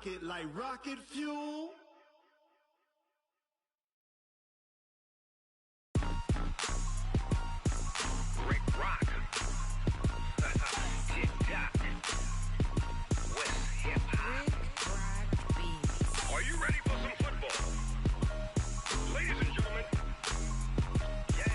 rocket like rocket fuel. Rick Rock. TikTok. West Hip Hop. Are you ready for some football? Ladies and gentlemen. Yeah.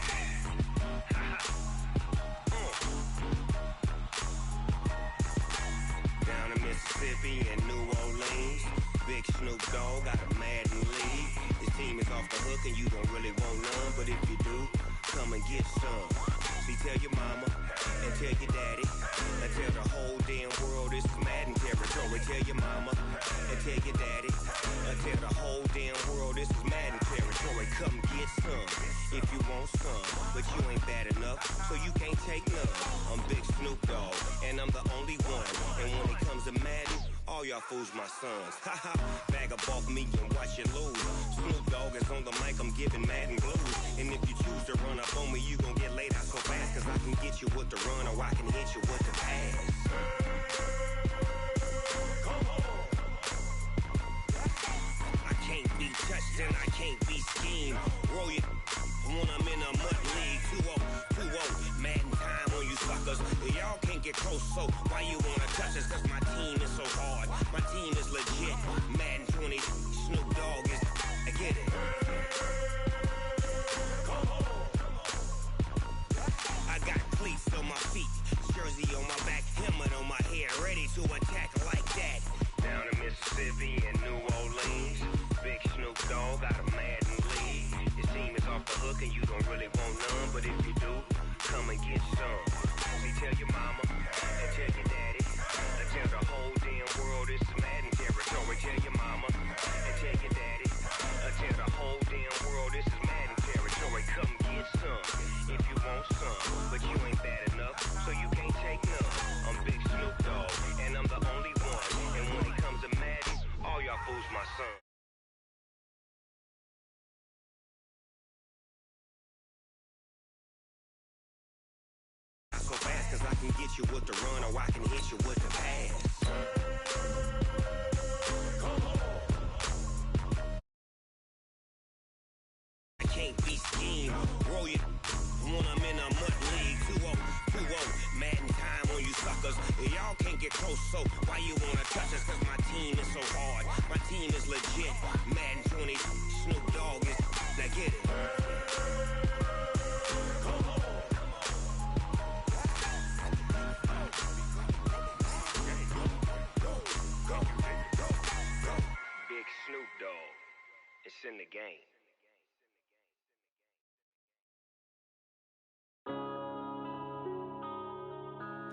Down in Mississippi and New Orleans, Big Snoop Dogg got a Madden league. His team is off the hook and you don't really want none, but if you do, come and get some. See, tell your mama and tell your daddy and tell the whole damn world this is Madden territory. Tell your mama and tell your daddy and tell the whole damn world this is Madden territory. Come get some if you want some, but you ain't bad enough, so you can't take none. I'm Big Snoop Dogg and I'm the only one, and when it comes to Madden, all y'all fools my sons. Haha, bag up off me and watch you lose. Snoop Dogg is on the mic, I'm giving Madden blues. And if you choose to run up on me, you gon' get laid out so fast, cause I can get you with the run or I can hit you with the pass. I can't be touched and I can't be schemed. Roll you when I'm in a mud league. 2-0, 2-0, Madden time on you suckers. Y'all can't get close, so why you wanna touch us? Cause my team is so hard, my team is legit. Madden 20, Snoop Dogg is, I get it. I got cleats on my feet, jersey on my back, helmet on my head, ready to attack like that. Down in Mississippi and New Orleans, Big Snoop Dogg got a Madden league. His team is off the hook and you don't really want none, but if you do, come and get some. See, tell your mama and tell your daddy and tell the whole damn world this is Madden territory. Tell your mama and tell your daddy and tell the whole damn world this is Madden territory. Come get some if you want some, but you ain't bad enough, so you can't take none. I'm Big Snoop Dogg and I'm the only one, and when it comes to Madden, all y'all fools my son. So fast, cause I can get you with the run or I can hit you with the pass. I can't be schemed. Roll you when I'm in a mud league. 2-0, 2-0, Madden time on you suckers. Y'all can't get close, so why you wanna touch us? Cause my team is so hard, my team is legit. Madden 20, Snoop Dogg is, now get it. Big Snoop Dogg, it's in the game.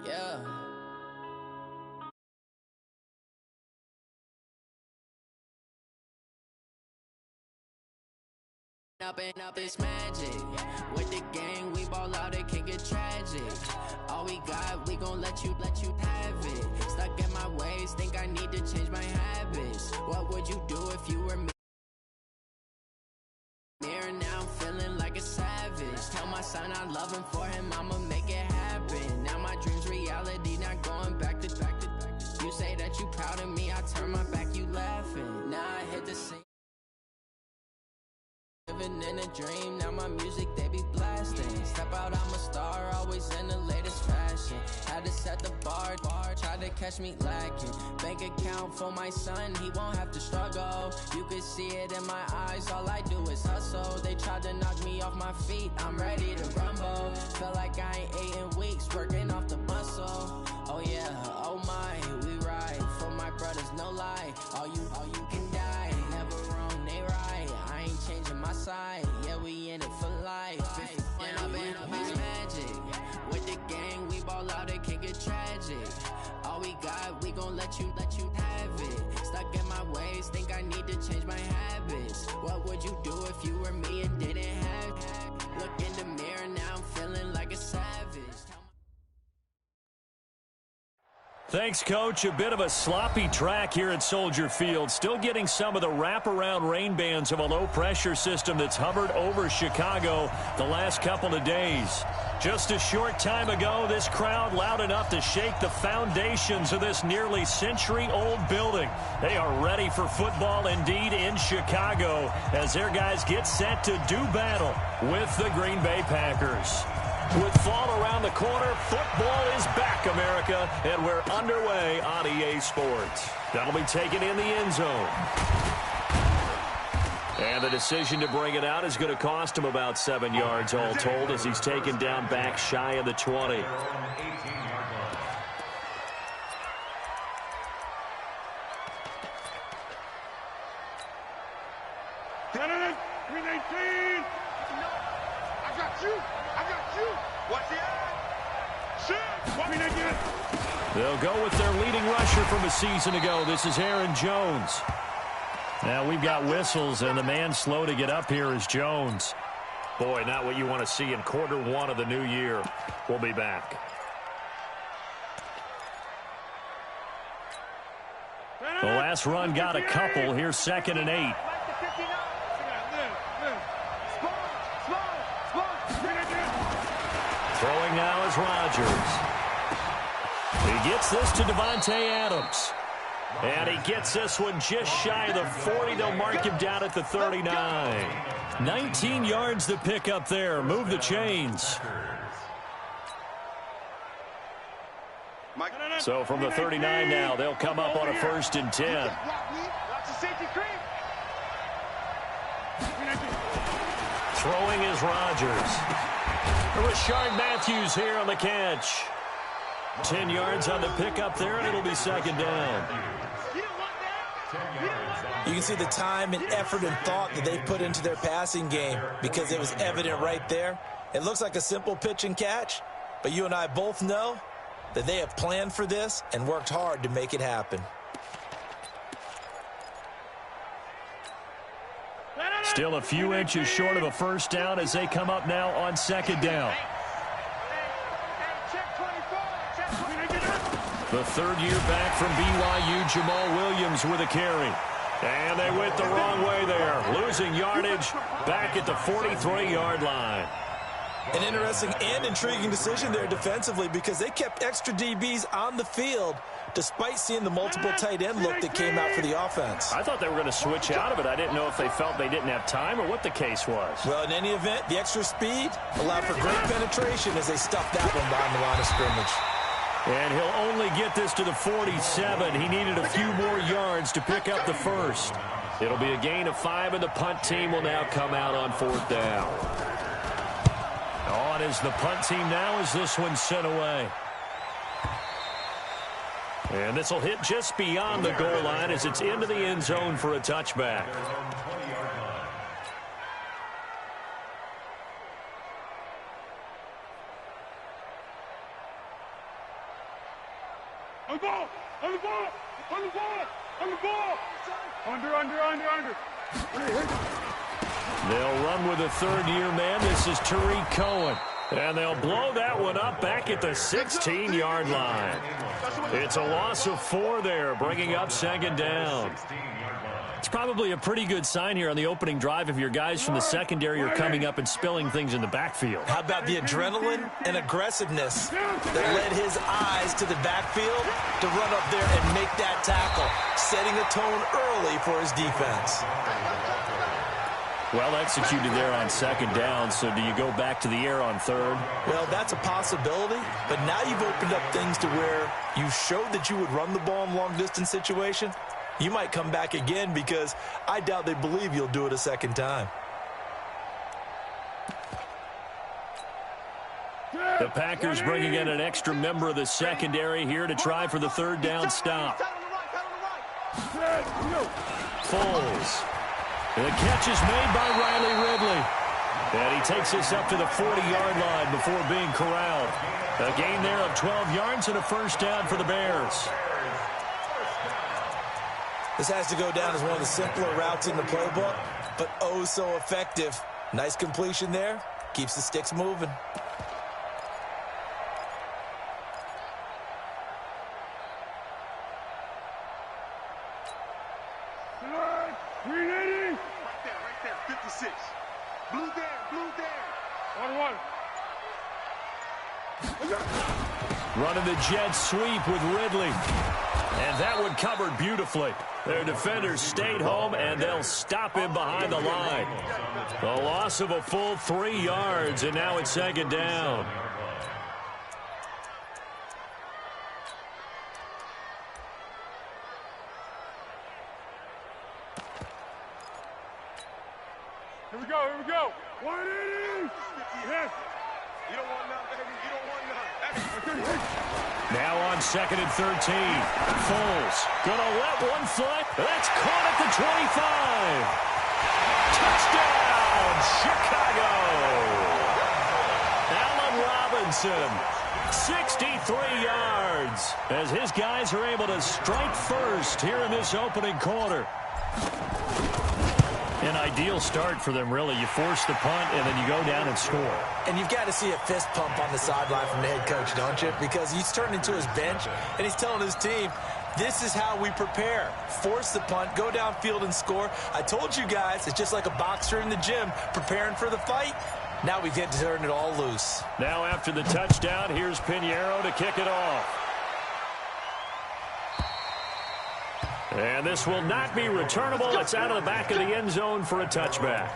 Yeah. Up and up, it's magic. With the gang, we ball out, it can get tragic. All we got, we gon' let you have it. Stuck in my ways, think I need to change my habits. What would you do if you were me? Mirror now, I'm feeling like a savage. Tell my son I love him, for him I'ma make it happen. Now my dream's reality, not going back to. You say that you proud of me, I turn my back, you laughing. Now I hit the scene. Living in a dream, now my music they be blasting. Step out, I'm a star, always in the latest fashion. Had to set the bar, try to catch me lacking. Bank account for my son, he won't have to struggle. You can see it in my eyes, all I do is hustle. They tried to knock me off my feet, I'm ready to rumble. Feel like I ain't ate in weeks, working off the muscle. Oh yeah, oh my, we ride for my brothers, no lie. All you can die, never wrong, they right. I ain't changing my side, yeah, we in it for life. When up and up is magic. With the gang, we ball out, it can get tragic. All we got, we gon' let you have it. Stuck in my ways, think I need to change my habits. What would you do if you were me and didn't have it? Look in the mirror, now I'm feeling like a savage. Thanks, Coach. A bit of a sloppy track here at Soldier Field. Still getting some of the wraparound rain bands of a low-pressure system that's hovered over Chicago the last couple of days. Just a short time ago, this crowd loud enough to shake the foundations of this nearly century-old building. They are ready for football indeed in Chicago as their guys get set to do battle with the Green Bay Packers. With fall around the corner, football is back, America, and we're underway on EA Sports. That'll be taken in the end zone. And the decision to bring it out is going to cost him about 7 yards all told as he's taken down back shy of the 20. They'll go with their leading rusher from a season ago. This is Aaron Jones. Now we've got whistles, and the man slow to get up here is Jones. Boy, not what you want to see in quarter one of the new year. We'll be back. The last run got a couple. Here's 2nd and 8. Throwing now is Rodgers. He gets this to Devontae Adams. And he gets this one just shy of the 40. They'll mark him down at the 39. 19 yards to pick up there. Move the chains. So from the 39 now, they'll come up on a 1st and 10. Throwing is Rodgers. Rashard Matthews here on the catch. 10 yards on the pickup there, and it'll be 2nd down. You can see the time and effort and thought that they put into their passing game because it was evident right there. It looks like a simple pitch and catch, but you and I both know that they have planned for this and worked hard to make it happen. Still a few inches short of a 1st down as they come up now on 2nd down. The 3rd year back from BYU, Jamal Williams with a carry. And they went the wrong way there. Losing yardage back at the 43-yard line. An interesting and intriguing decision there defensively because they kept extra DBs on the field despite seeing the multiple tight end look that came out for the offense. I thought they were going to switch out of it. I didn't know if they felt they didn't have time or what the case was. Well, in any event, the extra speed allowed for great penetration as they stuffed that one behind the line of scrimmage. And he'll only get this to the 47. He needed a few more yards to pick up the 1st. It'll be a gain of 5, and the punt team will now come out on 4th down. On is the punt team now as this one's sent away. And this will hit just beyond the goal line as it's into the end zone for a touchback. On the ball! On the ball! On the ball! On the ball! Under. They'll run with a 3rd-year man. This is Tariq Cohen. And they'll blow that one up back at the 16-yard line. It's a loss of 4 there, bringing up 2nd down. It's probably a pretty good sign here on the opening drive if your guys from the secondary are coming up and spilling things in the backfield. How about the adrenaline and aggressiveness that led his eyes to the backfield to run up there and make that tackle, setting a tone early for his defense. Well executed there on 2nd down, so do you go back to the air on 3rd? Well, that's a possibility, but now you've opened up things to where you showed that you would run the ball in a long-distance situation. You might come back again because I doubt they believe you'll do it a 2nd time. The Packers bringing in an extra member of the secondary here to try for the 3rd down stop. Foles. The catch is made by Riley Ridley. And he takes this up to the 40-yard line before being corralled. A gain there of 12 yards and a 1st down for the Bears. This has to go down as one of the simpler routes in the playbook, but oh so effective. Nice completion there. Keeps the sticks moving. 3 Blue there, blue there. Water. Running the jet sweep with Ridley. And that one covered beautifully. Their defenders stayed home, and they'll stop him behind the line. The loss of a full 3 yards, and now it's second down. Here we go. 180. Yes. You don't want none, baby. You don't want none. Now on 2nd and 13. Foles gonna let one fly. That's caught at the 25. Touchdown, Chicago. Allen Robinson, 63 yards, as his guys are able to strike first here in this opening quarter. An ideal start for them, really. You force the punt, and then you go down and score. And you've got to see a fist pump on the sideline from the head coach, don't you? Because he's turned into his bench, and he's telling his team, this is how we prepare. Force the punt, go downfield and score. I told you guys, it's just like a boxer in the gym preparing for the fight. Now we get to turn it all loose. Now after the touchdown, here's Pinheiro to kick it off. And this will not be returnable. It's out of the back of the end zone for a touchback.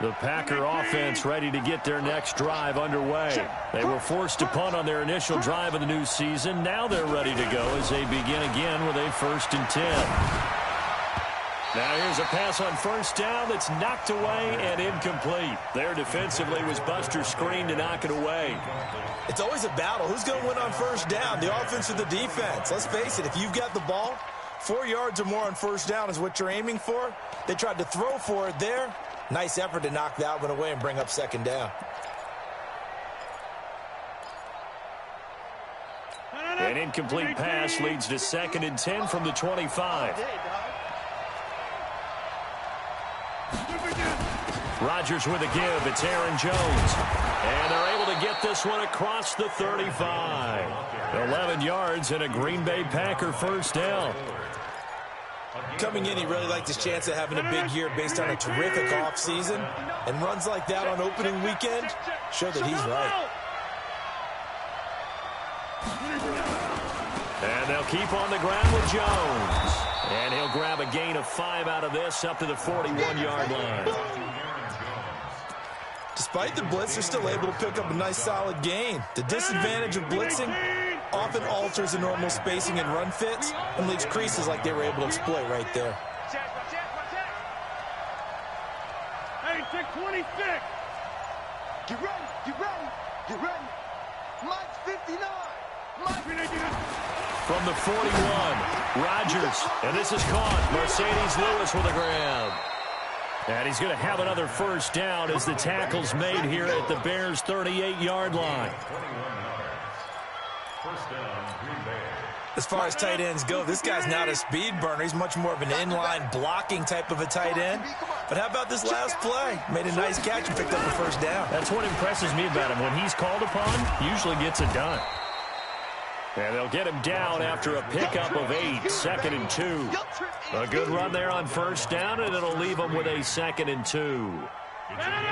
The Packer offense ready to get their next drive underway. They were forced to punt on their initial drive of the new season. Now they're ready to go as they begin again with a 1st and 10. Now here's a pass on 1st down that's knocked away and incomplete. There defensively was Buster screen to knock it away. It's always a battle. Who's going to win on 1st down, the offense or the defense? Let's face it, if you've got the ball, 4 yards or more on 1st down is what you're aiming for. They tried to throw for it there. Nice effort to knock that one away and bring up 2nd down. An incomplete pass leads to 2nd and 10 from the 25. Rodgers with a give. It's Aaron Jones. And they're able to get this one across the 35. 11 yards and a Green Bay Packer 1st down. Coming in, he really liked his chance of having a big year based on a terrific offseason. And runs like that on opening weekend show that he's right. And they'll keep on the ground with Jones. And he'll grab a gain of 5 out of this up to the 41-yard line. Despite the blitz, they're still able to pick up a nice solid gain. The disadvantage of blitzing often alters the normal spacing and run fits and leaves creases like they were able to exploit right there. Hey, take 26. Get ready, get ready, get ready. Mike's 59. From the 41, Rodgers, and this is caught. Mercedes Lewis with a grab. And he's going to have another 1st down as the tackle's made here at the Bears' 38-yard line. As far as tight ends go, this guy's not a speed burner. He's much more of an inline blocking type of a tight end. But how about this last play? Made a nice catch and picked up a 1st down. That's what impresses me about him. When he's called upon, he usually gets it done. And they'll get him down after a pickup of 8, 2nd and 2. A good run there on 1st down, and it'll leave them with a 2nd and 2.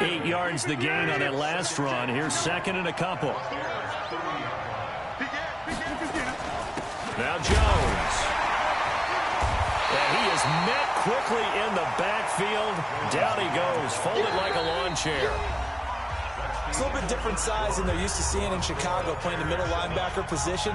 8 yards the gain on that last run. Here's 2nd and a couple. Now Jones. And he is met quickly in the backfield. Down he goes, folded like a lawn chair. It's a little bit different size than they're used to seeing in Chicago, playing the middle linebacker position.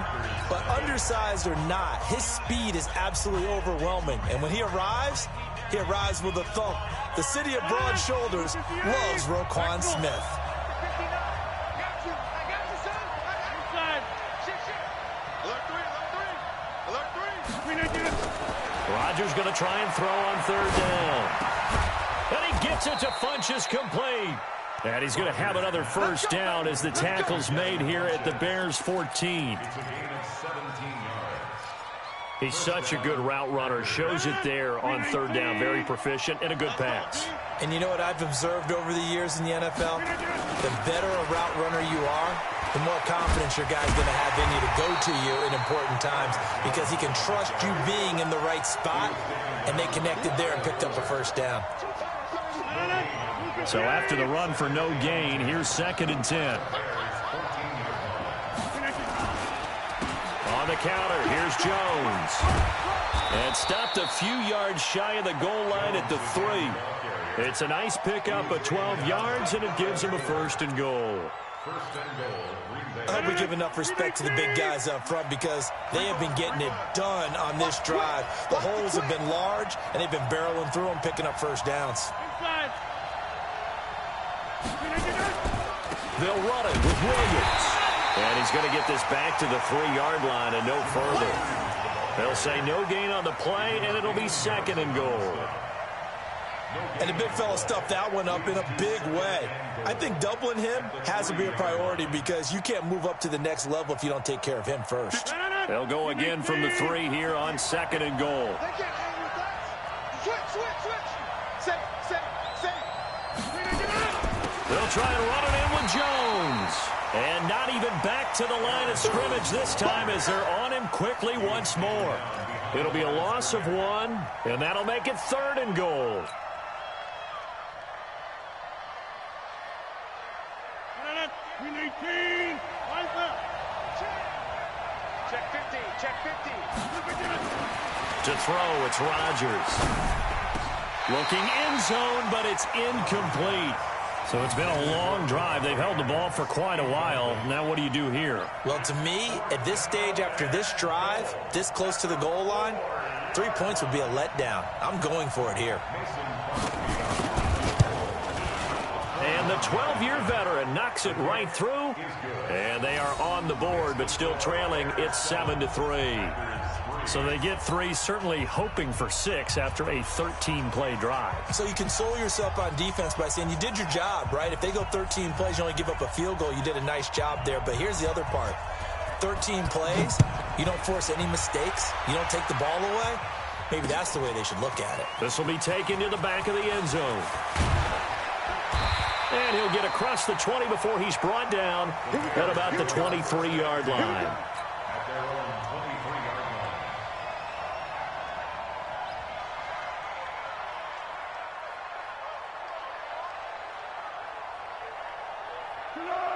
But undersized or not, his speed is absolutely overwhelming. And when he arrives with a thump. The city of broad shoulders loves Roquan Smith. Rodgers going to try and throw on 3rd down. And he gets it to Funchess complete. And he's going to have another 1st down as the tackle's made here at the Bears' 14. He's such a good route runner. Shows it there on 3rd down. Very proficient and a good pass. And you know what I've observed over the years in the NFL? The better a route runner you are, the more confidence your guy's going to have in you to go to you in important times because he can trust you being in the right spot, and they connected there and picked up a first down. So after the run for no gain, here's 2nd and 10. On the counter, here's Jones. And stopped a few yards shy of the goal line at the 3. It's a nice pickup of 12 yards, and it gives him a 1st and goal. I hope we give enough respect to the big guys up front because they have been getting it done on this drive. The holes have been large, and they've been barreling through them, picking up first downs. They'll run it with Williams. And he's going to get this back to the 3-yard line and no further. They'll say no gain on the play, and it'll be 2nd and goal. And the big fella stuffed that one up in a big way. I think doubling him has to be a priority because you can't move up to the next level if you don't take care of him first. They'll go again from the 3 here on 2nd and goal. They can't hang with that. Switch. Say. They'll try and run it in with Jones. And not even back to the line of scrimmage this time as they're on him quickly once more. It'll be a loss of 1, and that'll make it 3rd and goal. Check 50. To throw, it's Rodgers. Looking end zone, but it's incomplete. So it's been a long drive. They've held the ball for quite a while. Now what do you do here? Well, to me, at this stage after this drive, this close to the goal line, 3 points would be a letdown. I'm going for it here. And the 12-year veteran knocks it right through. And they are on the board, but still trailing. It's 7-3. So they get 3, certainly hoping for 6 after a 13-play drive. So you console yourself on defense by saying you did your job, right? If they go 13 plays, you only give up a field goal. You did a nice job there. But here's the other part. 13 plays, you don't force any mistakes. You don't take the ball away. Maybe that's the way they should look at it. This will be taken to the back of the end zone. And he'll get across the 20 before he's brought down at about the 23-yard line.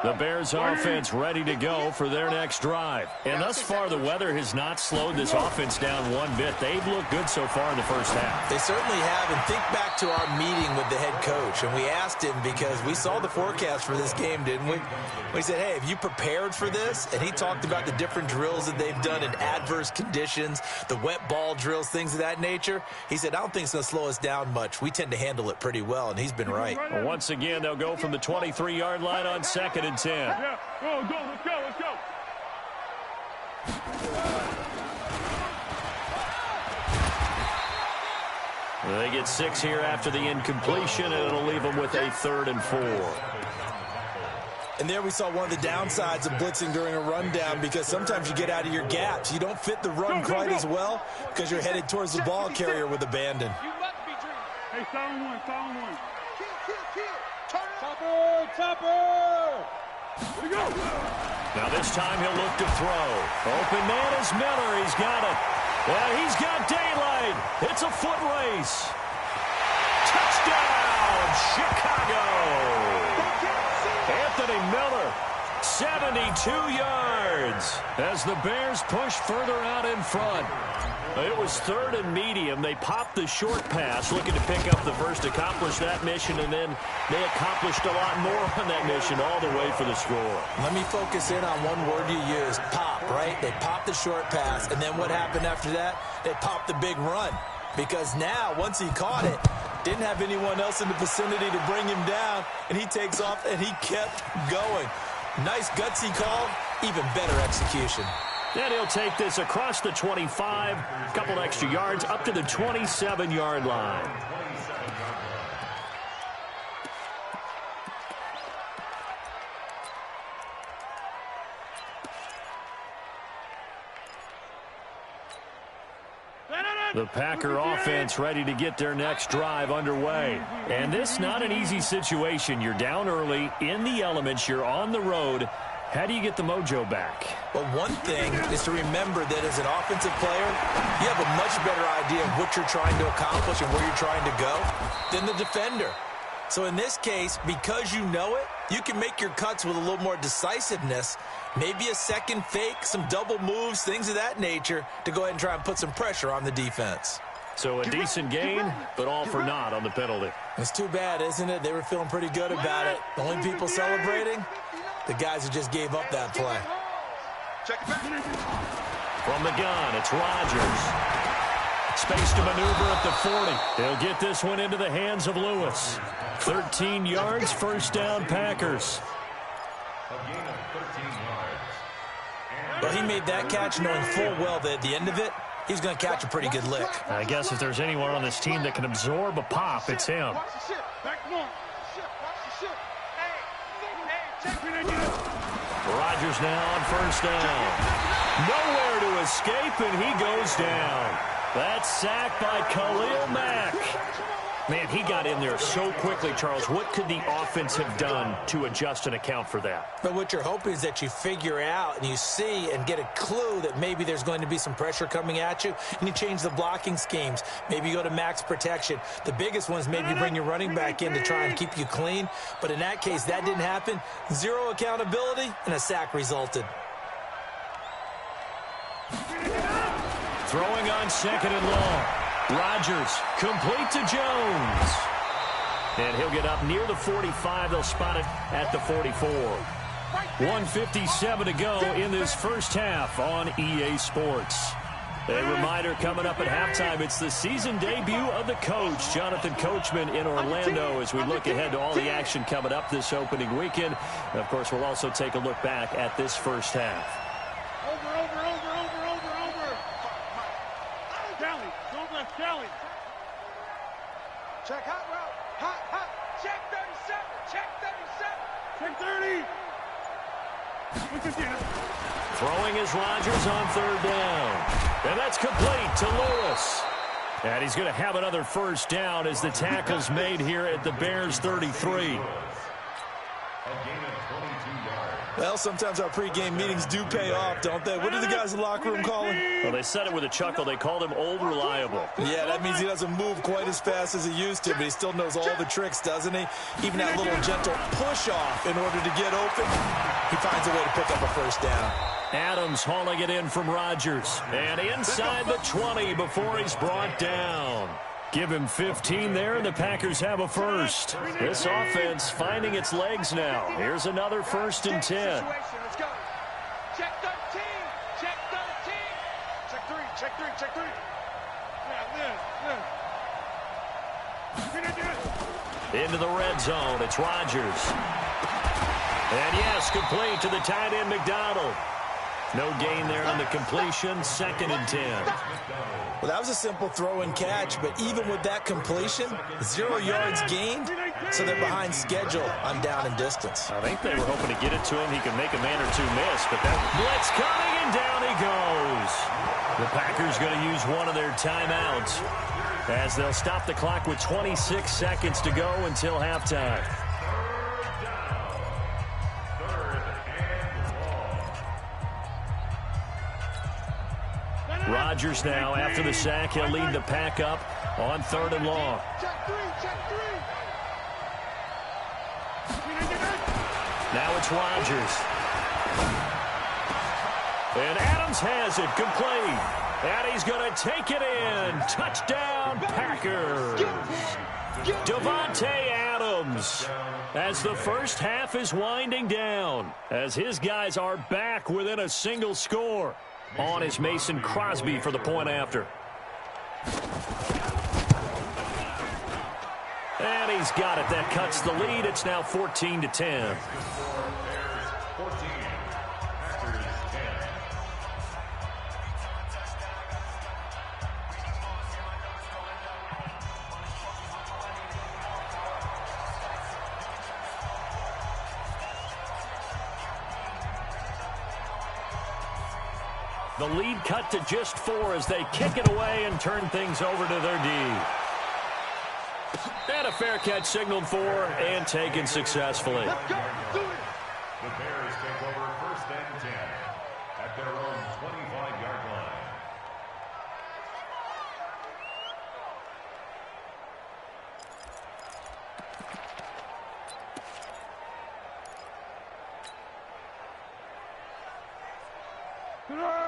The Bears offense ready to go for their next drive. And thus far, the weather has not slowed this offense down one bit. They've looked good so far in the first half. They certainly have. And think back to our meeting with the head coach. And we asked him because we saw the forecast for this game, didn't we? We said, hey, have you prepared for this? And he talked about the different drills that they've done in adverse conditions, the wet ball drills, things of that nature. He said, I don't think it's going to slow us down much. We tend to handle it pretty well, and he's been right. Well, once again, they'll go from the 23-yard line on 2nd and 10. Yeah, let's go. They get 6 here after the incompletion, and it'll leave them with a 3rd and 4. And there we saw one of the downsides of blitzing during a rundown because sometimes you get out of your gaps. You don't fit the run quite as well because you're headed towards the ball carrier with abandon. Hey, silent one. Topper! Here we go. Now this time he'll look to throw. Open man is Miller. He's got it. And he's got daylight. It's a foot race. Touchdown, Chicago. Anthony Miller, 72 yards as the Bears push further out in front. It was 3rd and medium. They popped the short pass, looking to pick up the first, accomplish that mission, and then they accomplished a lot more on that mission all the way for the score. Let me focus in on one word you used, pop, right? They popped the short pass, and then what happened after that? They popped the big run. Because now, once he caught it, didn't have anyone else in the vicinity to bring him down, and he takes off, and he kept going. Nice gutsy call, even better execution. And he'll take this across the 25, a couple extra yards, up to the 27-yard line. The Packer offense ready to get their next drive underway. And this not an easy situation. You're down early, in the elements, you're on the road, How do you get the mojo back? Well, one thing is to remember that as an offensive player, you have a much better idea of what you're trying to accomplish and where you're trying to go than the defender. So in this case, because you know it, you can make your cuts with a little more decisiveness, maybe a second fake, some double moves, things of that nature, to go ahead and try and put some pressure on the defense. So a decent gain, but all for naught on the penalty. It's too bad, isn't it? They were feeling pretty good about it. The only people celebrating, the guys who just gave up that play. From the gun, it's Rodgers. Space to maneuver at the 40. They'll get this one into the hands of Lewis. 13 yards, first down, Packers. Well, he made that catch knowing full well that at the end of it, he's going to catch a pretty good lick. I guess if there's anyone on this team that can absorb a pop, it's him. Rodgers now on first down. Nowhere to escape, and he goes down. That's sacked by Khalil Mack. Man, he got in there so quickly, Charles. What could the offense have done to adjust and account for that? But what you're hoping is that you figure out and you see and get a clue that maybe there's going to be some pressure coming at you, and you change the blocking schemes. Maybe you go to max protection. The biggest one is maybe bring your running back in to try and keep you clean. But in that case, that didn't happen. Zero accountability, and a sack resulted. Throwing on second and long. Rodgers, complete to Jones. And he'll get up near the 45. They'll spot it at the 44. 1:57 to go in this first half on EA Sports. A reminder coming up at halftime, it's the season debut of the coach, Jonathan Coachman, in Orlando, as we look ahead to all the action coming up this opening weekend. And, of course, we'll also take a look back at this first half. Check hot route. Hot. Check 37. Check 37. Check 30. Throwing is Rodgers on third down. And that's complete to Lewis. And he's going to have another first down as the tackle's made here at the Bears 33. Well, sometimes our pregame meetings do pay off, don't they? What do the guys in the locker room call him? Well, they said it with a chuckle. They called him Old Reliable. Yeah, that means he doesn't move quite as fast as he used to, but he still knows all the tricks, doesn't he? Even that little gentle push-off in order to get open, he finds a way to pick up a first down. Adams hauling it in from Rodgers. And inside the 20 before he's brought down. Give him 15 there, and the Packers have a first. This offense finding its legs now. Here's another 1st and 10. Let's go. Check 13. Check 13. Check 3. Check 3. Check 3. Yeah. Into the red zone. It's Rodgers. And yes, complete to the tight end, McDonald. No gain there on the completion. 2nd and 10. Well, that was a simple throw and catch, but even with that completion, 0 yards gained, so they're behind schedule on down and distance. I think they were hoping to get it to him. He could make a man or two miss, but that blitz coming, and down he goes. The Packers going to use one of their timeouts as they'll stop the clock with 26 seconds to go until halftime. Rodgers now, after the sack, he'll lead the pack up on 3rd and long. Check 3. Check 3. Now it's Rodgers. And Adams has it complete. And he's going to take it in. Touchdown, Packers. Davante Adams, as the first half is winding down, as his guys are back within a single score. On is Mason Crosby for the point after. And he's got it. That cuts the lead. It's now 14-10. The lead cut to just 4 as they kick it away and turn things over to their D. And a fair catch signaled for and taken successfully. The Bears take over 1st and 10 at their own 25-yard line.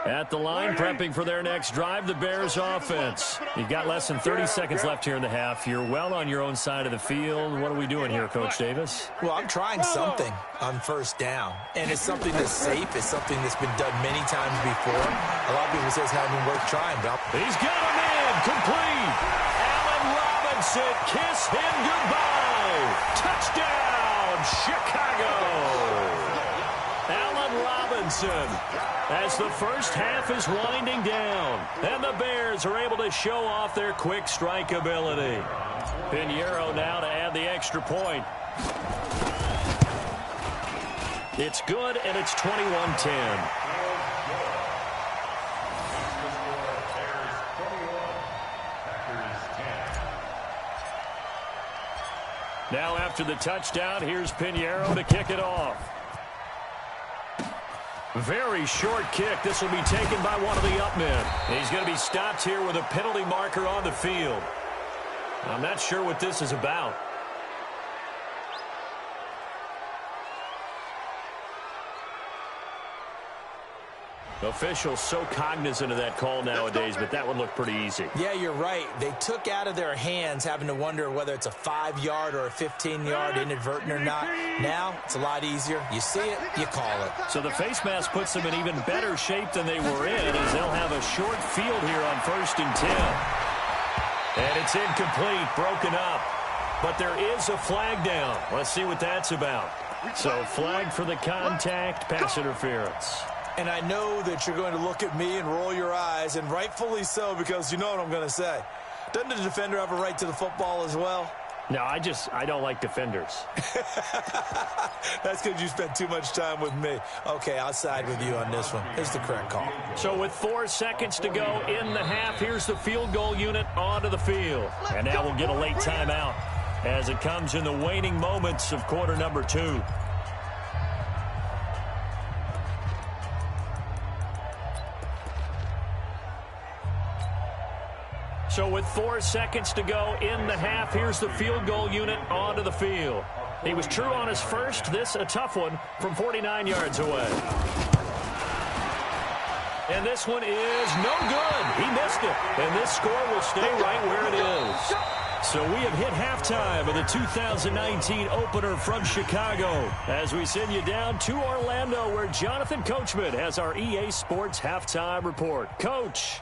At the line, prepping for their next drive, the Bears offense. You've got less than 30 seconds left here in the half. You're well on your own side of the field. What are we doing here, Coach Davis? Well, I'm trying something on 1st down, and it's something that's safe. It's something that's been done many times before. A lot of people say it's not even worth trying, but he's got him in, complete. Allen Robinson, kiss him goodbye. Touchdown, Chicago. Allen Robinson, as the first half is winding down, and the Bears are able to show off their quick strike ability. Pinheiro now to add the extra point. It's good, and it's 21-10. Now after the touchdown, here's Pinheiro to kick it off. Very short kick. This will be taken by one of the up men. He's going to be stopped here with a penalty marker on the field. I'm not sure what this is about. Officials so cognizant of that call nowadays, but that one looked pretty easy. Yeah, you're right. They took out of their hands having to wonder whether it's a 5-yard or a 15-yard inadvertent or not. Now, it's a lot easier. You see it, you call it. So the face mask puts them in even better shape than they were in, as they'll have a short field here on 1st and 10. And it's incomplete, broken up. But there is a flag down. Let's see what that's about. So flag for the contact, pass interference. And I know that you're going to look at me and roll your eyes, and rightfully so, because you know what I'm going to say. Doesn't the defender have a right to the football as well? No, I don't like defenders. That's because you spent too much time with me. Okay, I'll side with you on this one. It's the correct call. So with 4 seconds to go in the half, here's the field goal unit onto the field. And now we'll get a late timeout as it comes in the waning moments of quarter number 2. So with 4 seconds to go in the half, here's the field goal unit onto the field. He was true on his first. This a tough one from 49 yards away. And this one is no good. He missed it. And this score will stay right where it is. So we have hit halftime of the 2019 opener from Chicago as we send you down to Orlando, where Jonathan Coachman has our EA Sports halftime report. Coach.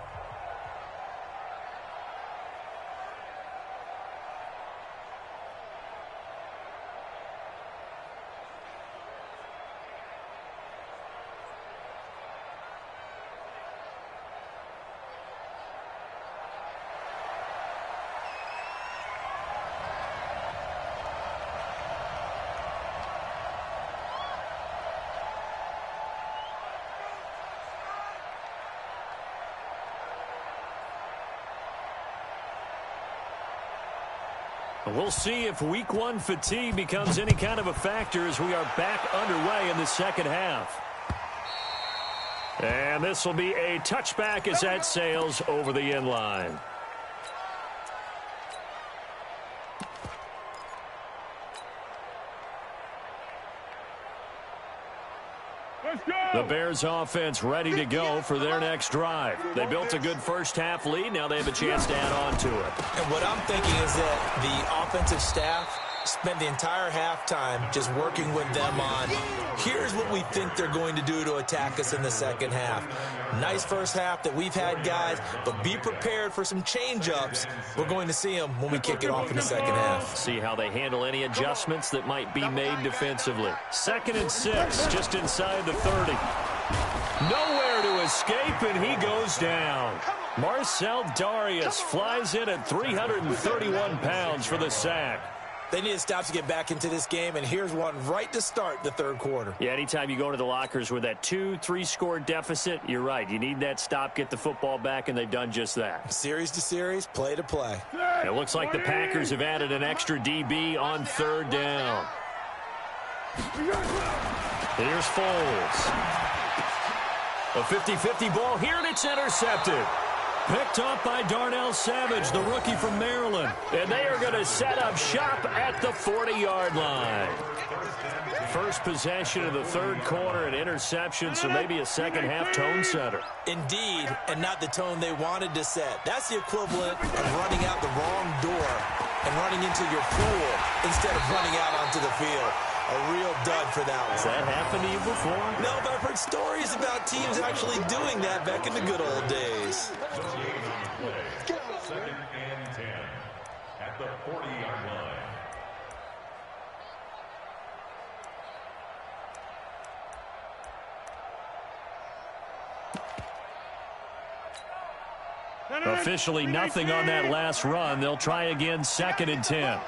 We'll see if week 1 fatigue becomes any kind of a factor as we are back underway in the second half. And this will be a touchback as that sails over the end line. The Bears offense ready to go for their next drive. They built a good first half lead. Now they have a chance to add on to it. And what I'm thinking is that the offensive staff spent the entire halftime just working with them on, here's what we think they're going to do to attack us in the second half. Nice first half that we've had, guys, but be prepared for some change-ups. We're going to see them when we kick it off in the second half. See how they handle any adjustments that might be made defensively. 2nd and 6, just inside the 30. Nowhere to escape, and he goes down. Marcel Darius flies in at 331 pounds for the sack. They need to stop to get back into this game, and here's one right to start the third quarter. Yeah, anytime you go to the lockers with that 2-3 score deficit, you're right. You need that stop, get the football back, and they've done just that. Series to series, play to play. It looks like the Packers have added an extra DB on 3rd down. Here's Foles. A 50-50 ball here, and it's intercepted. Picked up by Darnell Savage, the rookie from Maryland. And they are going to set up shop at the 40-yard line. First possession of the third quarter, an interception, so maybe a second-half tone setter. Indeed, and not the tone they wanted to set. That's the equivalent of running out the wrong door and running into your pool instead of running out onto the field. A real dud for that one. Has that happened to you before? No, but I've heard stories about teams actually doing that back in the good old days. Second and 10 at the 40-yard line. Officially nothing on that last run. They'll try again, second and 10.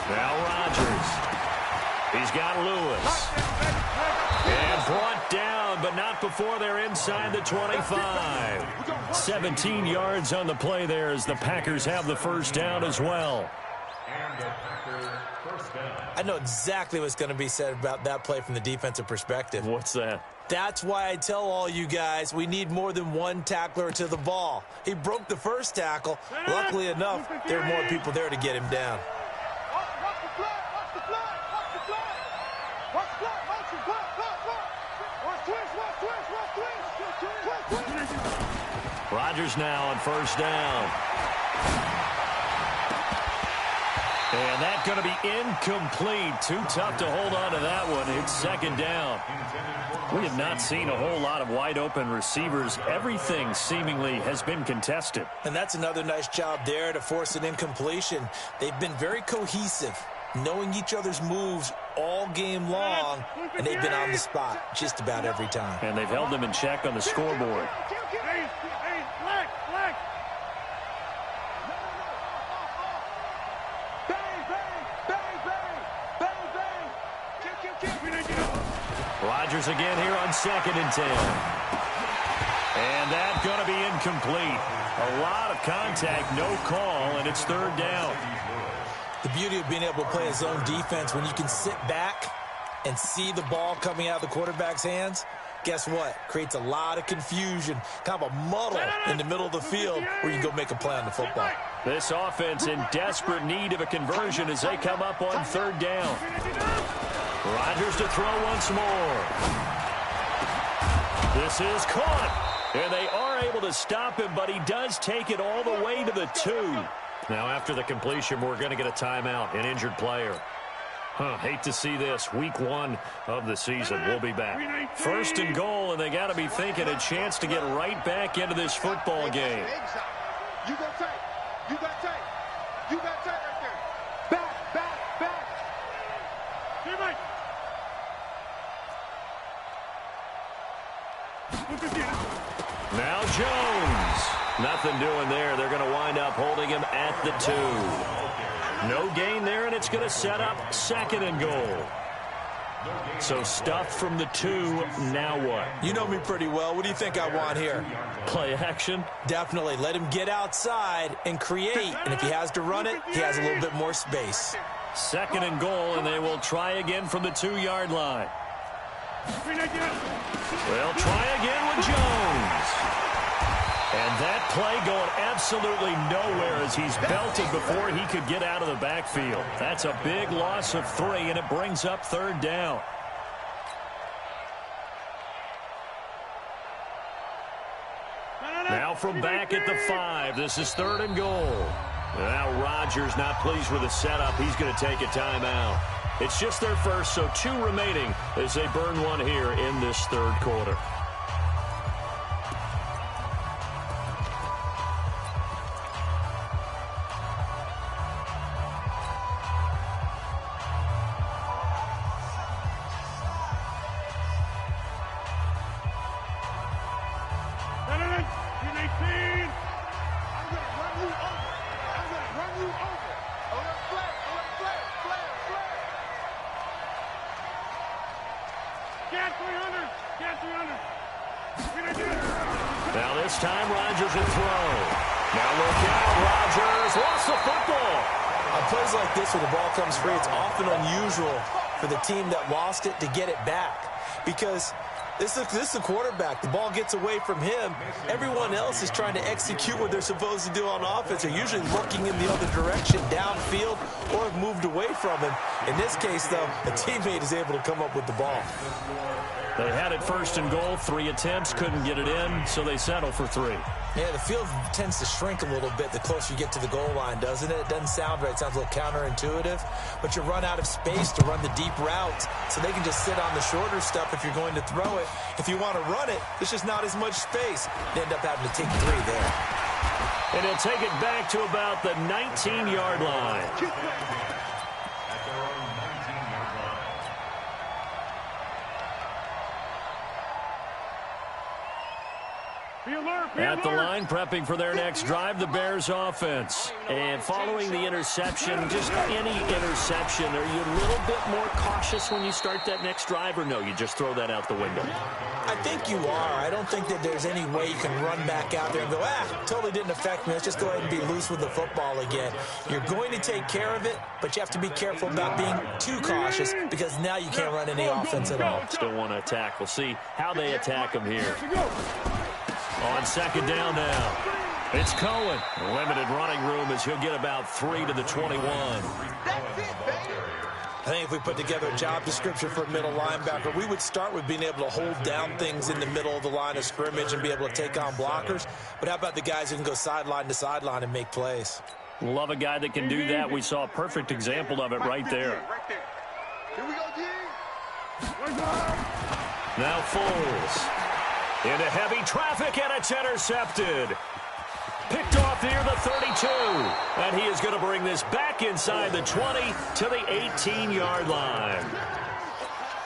Now Rodgers. He's got Lewis. And brought down, but not before they're inside the 25. 17 yards on the play there as the Packers have the first down as well. And the Packers first down. I know exactly what's going to be said about that play from the defensive perspective. What's that? That's why I tell all you guys we need more than one tackler to the ball. He broke the first tackle. Luckily enough, there were more people there to get him down. Rodgers now on first down. And that's going to be incomplete. Too tough to hold on to that one. It's second down. We have not seen a whole lot of wide open receivers. Everything seemingly has been contested. And that's another nice job there to force an incompletion. They've been very cohesive, knowing each other's moves all game long, and they've been on the spot just about every time. And they've held them in check on the scoreboard. Rodgers again here on second and 10. And that's going to be incomplete. A lot of contact, no call, and it's third down. The beauty of being able to play a zone defense when you can sit back and see the ball coming out of the quarterback's hands, guess what? Creates a lot of confusion, kind of a muddle in the middle of the field where you can go make a play on the football. This offense in desperate need of a conversion as they come up on third down. Rodgers to throw once more. This is caught. And they are able to stop him, but he does take it all the way to the 2. Now after the completion, we're going to get a timeout, an injured player. Hate to see this. Week 1 of the season. We'll be back. First and goal, and they got to be thinking a chance to get right back into this football game. You got tight. You got tight. You got tight right there. Back, back, back. Teammate. Now Jones. Nothing doing there. They're going to wind up holding him at the 2. No gain there, and it's going to set up second and goal. So stuffed from the 2. Now what? You know me pretty well. What do you think I want here? Play action? Definitely. Let him get outside and create. And if he has to run it, he has a little bit more space. Second and goal, and they will try again from the 2-yard line. They'll try again with Jones. And that play going absolutely nowhere as he's belted before he could get out of the backfield. That's a big loss of 3, and it brings up third down. Now from back at the 5, this is third and goal. Now Rodgers not pleased with the setup. He's going to take a timeout. It's just their first, so 2 remaining as they burn one here in this third quarter. Now this time Rodgers will throw. Now look out, Rodgers lost the football. On plays like this where the ball comes free, it's often unusual for the team that lost it to get it back. Because this is a quarterback. The ball gets away from him. Everyone else is trying to execute what they're supposed to do on offense. They're usually looking in the other direction, downfield, or have moved away from him. In this case, though, a teammate is able to come up with the ball. They had it first and goal, 3 attempts, couldn't get it in, so they settle for 3. Yeah, the field tends to shrink a little bit the closer you get to the goal line, doesn't it? It doesn't sound right. It sounds a little counterintuitive. But you run out of space to run the deep routes, so they can just sit on the shorter stuff if you're going to throw it. If you want to run it, there's just not as much space. They end up having to take 3 there. And he'll take it back to about the 19-yard line. At the line, prepping for their next drive, the Bears offense. And following the interception, just any interception, are you a little bit more cautious when you start that next drive, or no, you just throw that out the window? I think you are. I don't think that there's any way you can run back out there and go, totally didn't affect me. Let's just go ahead and be loose with the football again. You're going to take care of it, but you have to be careful about being too cautious because now you can't run any offense at all. Still want to attack. We'll see how they attack him here. On second down now, it's Cohen. Limited running room as he'll get about 3 to the 21. I think if we put together a job description for a middle linebacker, we would start with being able to hold down things in the middle of the line of scrimmage and be able to take on blockers. But how about the guys who can go sideline to sideline and make plays? Love a guy that can do that. We saw a perfect example of it right there. Here we go, D. Now Foles. Into heavy traffic, and it's intercepted. Picked off near the 32. And he is going to bring this back inside the 20 to the 18-yard line.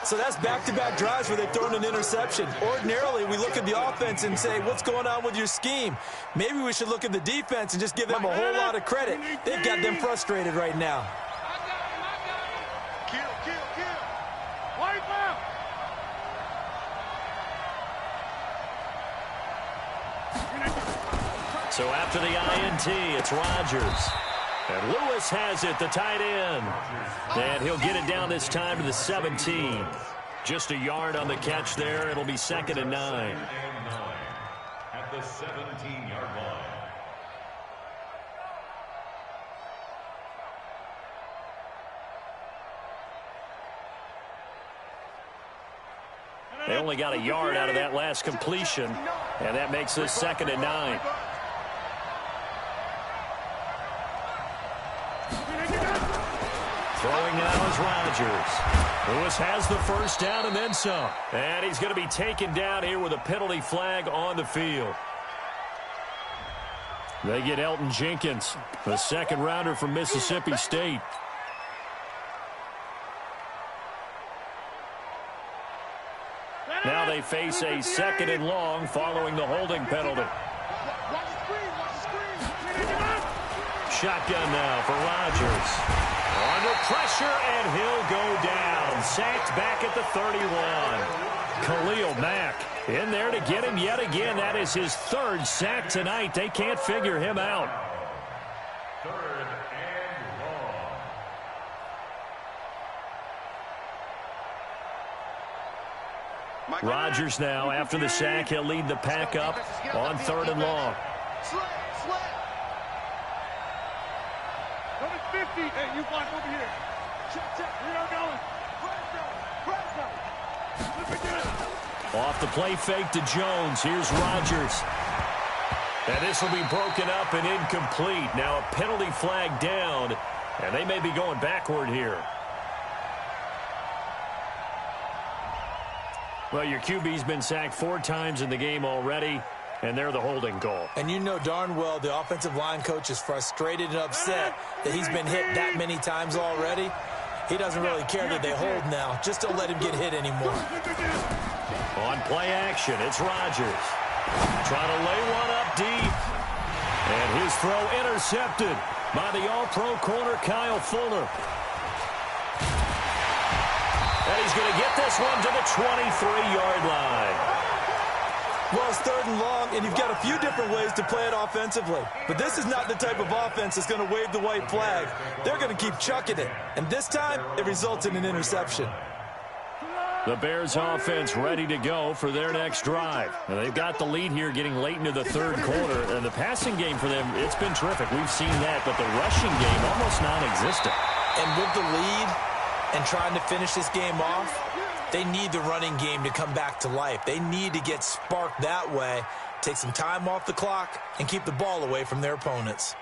So that's back-to-back drives where they've thrown an interception. Ordinarily, we look at the offense and say, what's going on with your scheme? Maybe we should look at the defense and just give them a whole lot of credit. They've got them frustrated right now. Kill. Wipe out. So after the INT, it's Rodgers. And Lewis has it, the tight end. And he'll get it down this time to the 17. Just a yard on the catch there. It'll be 2nd and 9. At the 17-yard line. They only got a yard out of that last completion, and that makes this 2nd and 9. Throwing now is Rodgers. Lewis has the first down and then some. And he's going to be taken down here with a penalty flag on the field. They get Elton Jenkins, the second-rounder from Mississippi State. Now they face a 2nd and long following the holding penalty. Shotgun now for Rodgers. Under pressure, and he'll go down. Sacked back at the 31. Khalil Mack in there to get him yet again. That is his 3rd sack tonight. They can't figure him out. 3rd and long. Rodgers now, after the sack, he'll lead the pack up on 3rd and long. Slant. Number 50. Hey, you block over here. Check. We are going. Press. Off the play fake to Jones. Here's Rodgers. And this will be broken up and incomplete. Now a penalty flag down, and they may be going backward here. Well, your QB's been sacked 4 times in the game already, and they're the holding call. And you know darn well the offensive line coach is frustrated and upset that he's been hit that many times already. He doesn't really care that they hold now. Just don't let him get hit anymore. On play action, it's Rodgers. Trying to lay one up deep. And his throw intercepted by the all-pro corner, Kyle Fuller. And he's going to get this one to the 23-yard line. Well, it's 3rd and long, and you've got a few different ways to play it offensively. But this is not the type of offense that's going to wave the white flag. They're going to keep chucking it. And this time, it results in an interception. The Bears offense ready to go for their next drive. And they've got the lead here getting late into the 3rd quarter. And the passing game for them, it's been terrific. We've seen that, but the rushing game almost non-existent. And with the lead and trying to finish this game off, they need the running game to come back to life. They need to get sparked that way, take some time off the clock, and keep the ball away from their opponents.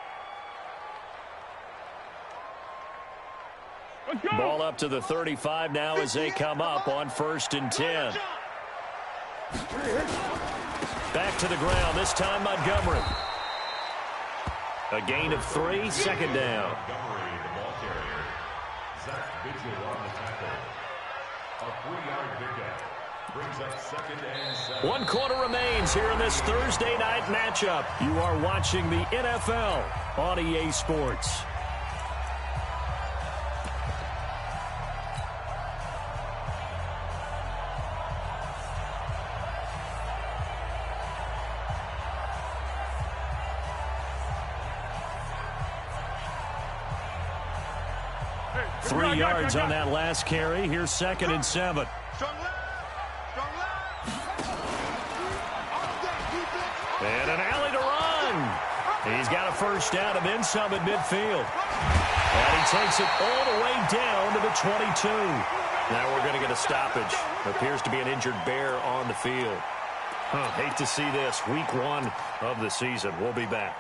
Ball up to the 35 now as they come up on 1st and 10. Back to the ground, this time Montgomery. A gain of 3, 2nd down. Montgomery, the ball carrier. Zach Vigil on the tackle. A 3-yard pickup. Brings up 2nd and 7. 1 quarter remains here in this Thursday night matchup. You are watching the NFL on EA Sports. Hey, 3 yards on that last carry. Here's 2nd and 7. Strong left. Strong left. And an alley to run. He's got a 1st down and then some at midfield. And he takes it all the way down to the 22. Now we're going to get a stoppage. Appears to be an injured Bear on the field. Hate to see this. Week 1 of the season. We'll be back.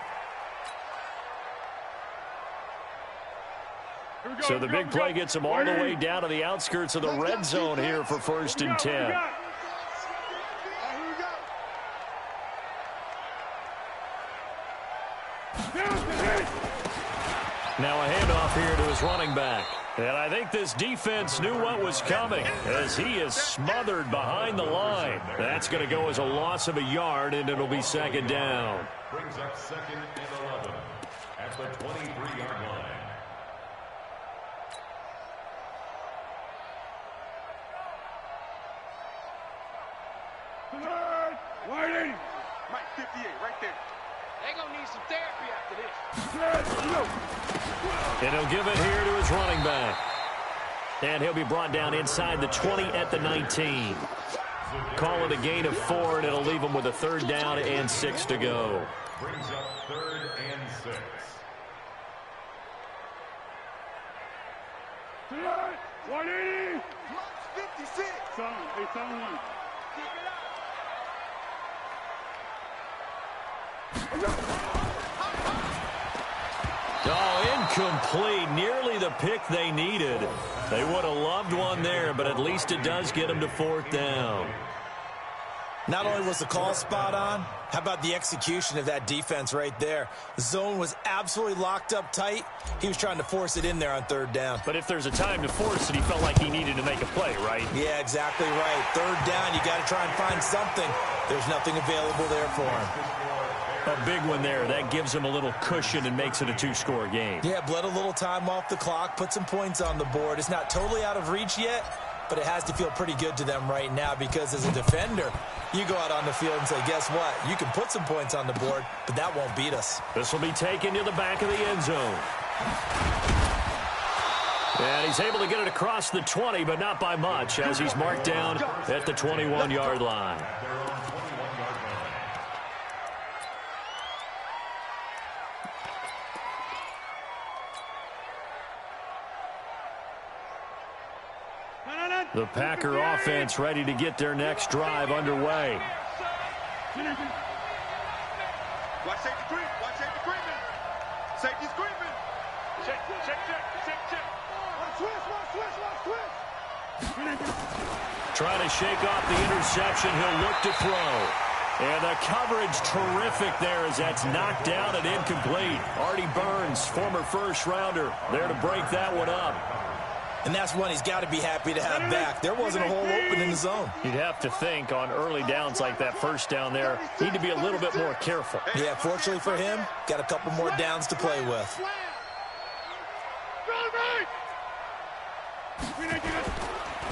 So the big play gets him all the way down to the outskirts of the red zone here for 1st and 10. Now a handoff here to his running back. And I think this defense knew what was coming as he is smothered behind the line. That's going to go as a loss of a yard, and it'll be 2nd down. Brings up 2nd and 11 at the 23-yard line. Waiting. Mike 58 right there. They're going to need some therapy after this. And he'll give it here to his running back. And he'll be brought down inside the 20 at the 19. Call it a gain of 4, and it'll leave him with a 3rd down and 6 to go. Brings up 3rd and 6. Tonight, 180. Mike 56. It's on 1. Oh, incomplete. Nearly the pick they needed. They would have loved one there, but at least it does get them to 4th down. Not only was the call spot on, how about the execution of that defense right there? The zone was absolutely locked up tight. He was trying to force it in there on 3rd down. But if there's a time to force it, he felt like he needed to make a play, right? Yeah, exactly right. 3rd down, you got to try and find something. There's nothing available there for him. A big one there. That gives him a little cushion and makes it a 2-score game. Yeah, bled a little time off the clock, put some points on the board. It's not totally out of reach yet, but it has to feel pretty good to them right now because as a defender, you go out on the field and say, guess what? You can put some points on the board, but that won't beat us. This will be taken to the back of the end zone. And he's able to get it across the 20, but not by much as he's marked down at the 21-yard line. The Packer offense ready to get their next drive underway. Watch safety creep. Watch safety creeping. Safety's creeping. Check. One switch. Trying to shake off the interception. He'll look to throw. And the coverage terrific there as that's knocked down and incomplete. Artie Burns, former first-rounder, there to break that one up. And that's one he's got to be happy to have back. There wasn't a hole open in the zone. You'd have to think on early downs like that 1st down there, need to be a little bit more careful. Yeah, fortunately for him, got a couple more downs to play with.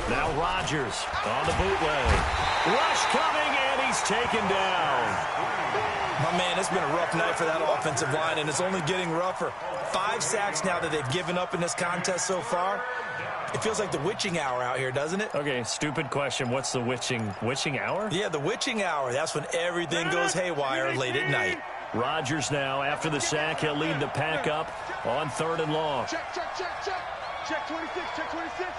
Now Rodgers on the bootleg. Rush coming, and he's taken down. My man, it's been a rough night for that offensive line, and it's only getting rougher. 5 sacks now that they've given up in this contest so far. It feels like the witching hour out here, doesn't it? Okay, stupid question. What's the witching hour? Yeah, the witching hour. That's when everything goes haywire late at night. Rodgers now, after the sack, he'll lead the pack up on 3rd and long. Check, check, check, check. Check 26, check 26.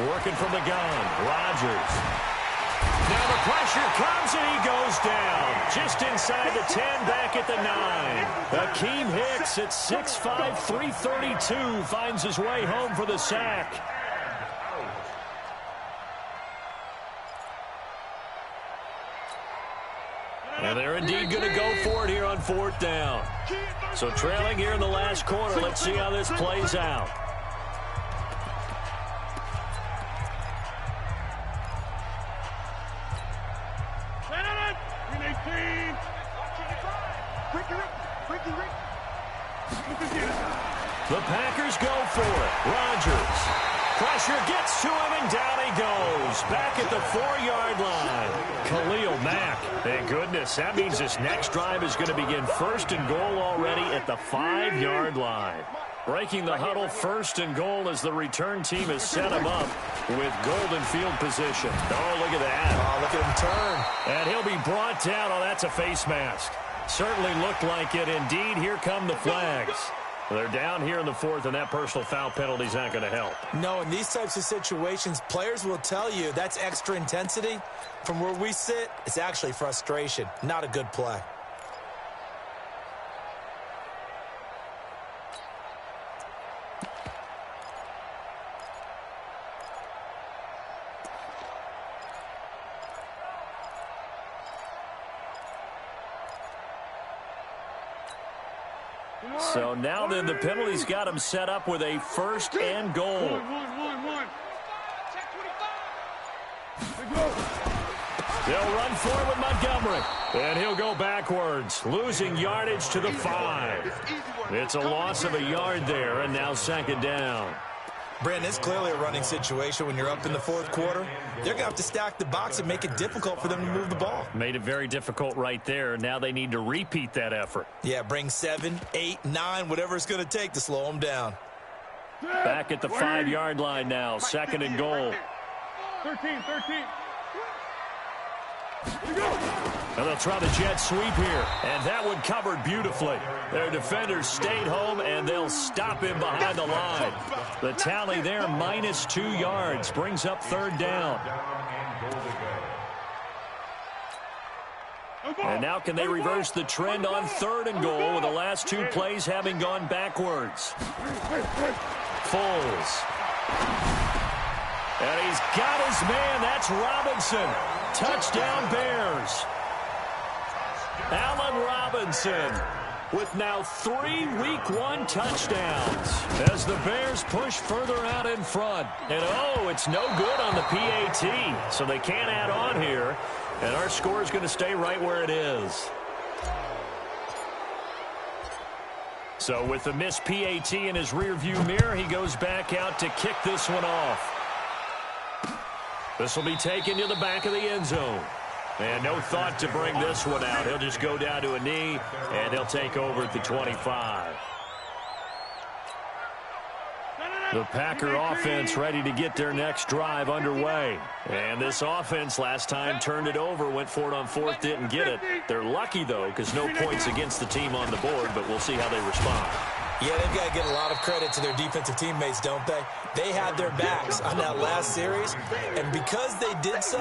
Working from the gun, Rodgers. Now the pressure comes and he goes down. Just inside the 10, back at the 9. Akeem Hicks at 6'5", 332 finds his way home for the sack. And they're indeed going to go for it here on 4th down. So trailing here in the last quarter, let's see how this plays out. The Packers go for it. Rodgers. Pressure gets to him, and down he goes. Back at the 4-yard line. Khalil Mack. Thank goodness. That means this next drive is going to begin 1st and goal already at the 5-yard line. Breaking the huddle, 1st and goal as the return team has set him up with golden field position. Oh, look at that. Oh, look at him turn. And he'll be brought down. Oh, that's a face mask. Certainly looked like it. Indeed, here come the flags. They're down here in the 4th, and that personal foul penalty is not going to help. No, in these types of situations, players will tell you that's extra intensity. From where we sit, it's actually frustration. Not a good play. So now then the penalty's got him set up with a 1st and goal. They'll run forward with Montgomery. And he'll go backwards, losing yardage to the 5. It's a loss of a yard there, and now 2nd down. Brandon, it's clearly a running situation when you're up in the 4th quarter. They're going to have to stack the box and make it difficult for them to move the ball. Made it very difficult right there. Now they need to repeat that effort. Yeah, bring 7, 8, 9, whatever it's going to take to slow them down. Back at the 5-yard line now, 2nd and goal. 13. And they'll try the jet sweep here, and that one covered beautifully. Their defenders stayed home, and they'll stop him behind the line. The tally there, -2 yards, brings up 3rd down. And now can they reverse the trend on 3rd and goal with the last 2 plays having gone backwards? Foles. And he's got his man. That's Robinson. Touchdown Bears. Allen Robinson with now 3 Week 1 touchdowns as the Bears push further out in front. And, oh, it's no good on the PAT, so they can't add on here. And our score is going to stay right where it is. So with the missed PAT in his rearview mirror, he goes back out to kick this one off. This will be taken to the back of the end zone. And no thought to bring this one out. He'll just go down to a knee, and they'll take over at the 25. The Packer offense ready to get their next drive underway. And this offense last time turned it over, went for it on 4th, didn't get it. They're lucky, though, because no points against the team on the board, but we'll see how they respond. Yeah, they've got to get a lot of credit to their defensive teammates, don't they? They had their backs on that last series, and because they did so,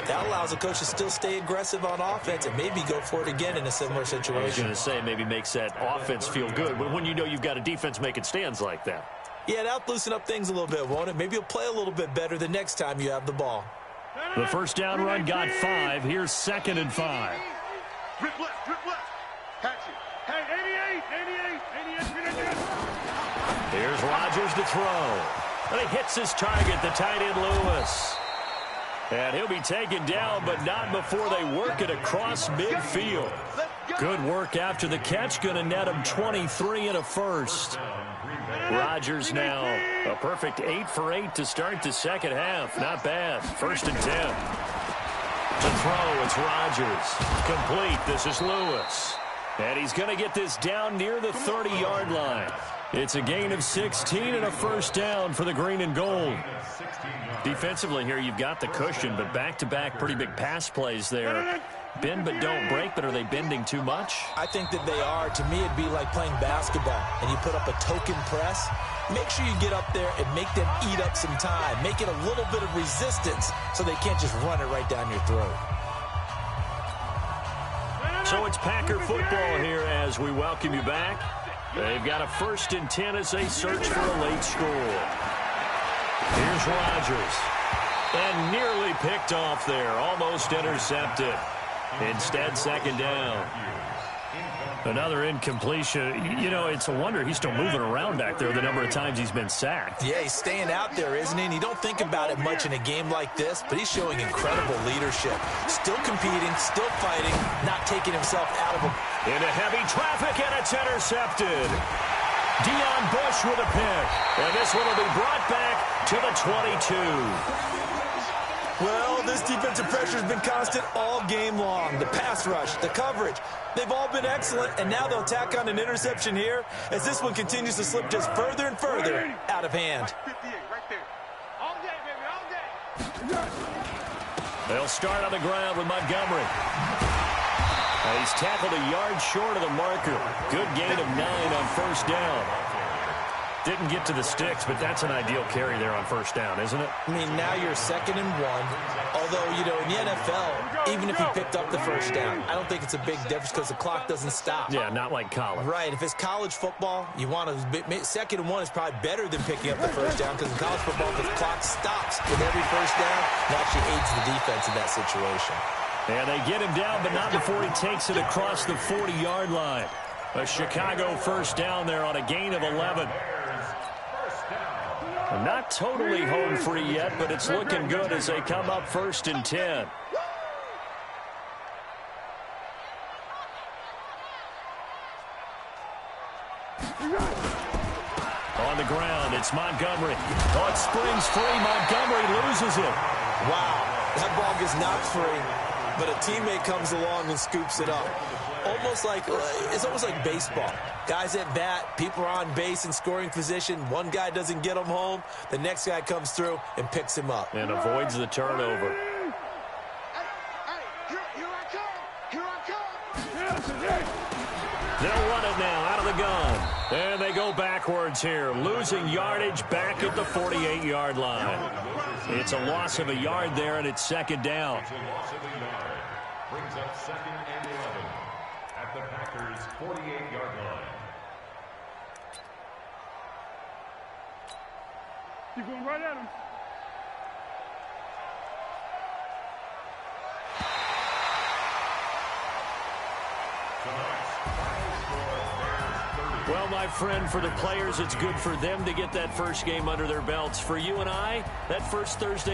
that allows the coach to still stay aggressive on offense and maybe go for it again in a similar situation. I was going to say, maybe makes that offense feel good, but when you know you've got a defense making stands like that. Yeah, that'll loosen up things a little bit, won't it? Maybe you'll play a little bit better the next time you have the ball. The first down run got 5. Here's 2nd and 5. Rip left. Catch it. Hey, 88. Here's Rodgers to throw. And he hits his target, the tight end Lewis. And he'll be taken down, but not before they work it across midfield. Good work after the catch. Going to net him 23 and a first. Rodgers now a perfect 8 for 8 to start the second half. Not bad. 1st and 10. To throw, it's Rodgers. Complete. This is Lewis. And he's going to get this down near the 30-yard line. It's a gain of 16 and a first down for the green and gold. Defensively here, you've got the cushion, but back-to-back pretty big pass plays there. Bend but don't break, but are they bending too much? I think that they are. To me, it'd be like playing basketball, and you put up a token press. Make sure you get up there and make them eat up some time. Make it a little bit of resistance so they can't just run it right down your throat. So it's Packer football here as we welcome you back. They've got a 1st and 10 as they search for a late score. Here's Rodgers. And nearly picked off there. Almost intercepted. Instead, 2nd down. Another incompletion. You know, it's a wonder he's still moving around back there the number of times he's been sacked. Yeah, he's staying out there, isn't he? And you don't think about it much in a game like this, but he's showing incredible leadership. Still competing, still fighting, not taking himself out of a... Into heavy traffic, and it's intercepted. Deion Bush with a pick. And this one will be brought back to the 22. Well, this defensive pressure has been constant all game long. The pass rush, the coverage, they've all been excellent, and now they'll tack on an interception here as this one continues to slip just further and further out of hand. All day, baby, all day. They'll start on the ground with Montgomery. He's tackled a yard short of the marker. Good gain of 9 on 1st down. Didn't get to the sticks, but that's an ideal carry there on 1st down, isn't it? I mean, now you're 2nd and 1. Although, you know, in the NFL, even if he picked up the 1st down, I don't think it's a big difference because the clock doesn't stop. Yeah, not like college. Right. If it's college football, you want to 2nd and 1 is probably better than picking up the 1st down because in college football, the clock stops with every 1st down. It actually aids the defense in that situation. And they get him down, but not before he takes it across the 40-yard line. A Chicago 1st down there on a gain of 11. Not totally home free yet, but it's looking good as they come up 1st and 10. On the ground, it's Montgomery. Oh, it springs free. Montgomery loses it. Wow, that ball gets knocked free, but a teammate comes along and scoops it up. It's almost like baseball. Guys at bat, people are on base in scoring position. One guy doesn't get him home. The next guy comes through and picks him up. And avoids the turnover. Here I come. They'll run it now out of the gun. And they go backwards here, losing yardage back at the 48-yard line. It's a loss of a yard there, and it's 2nd down. It's a loss of a yard. Brings up 2nd and 11 at the Packers' 48-yard line. You're going right at him. Well, my friend, for the players, it's good for them to get that first game under their belts. For you and I, that first Thursday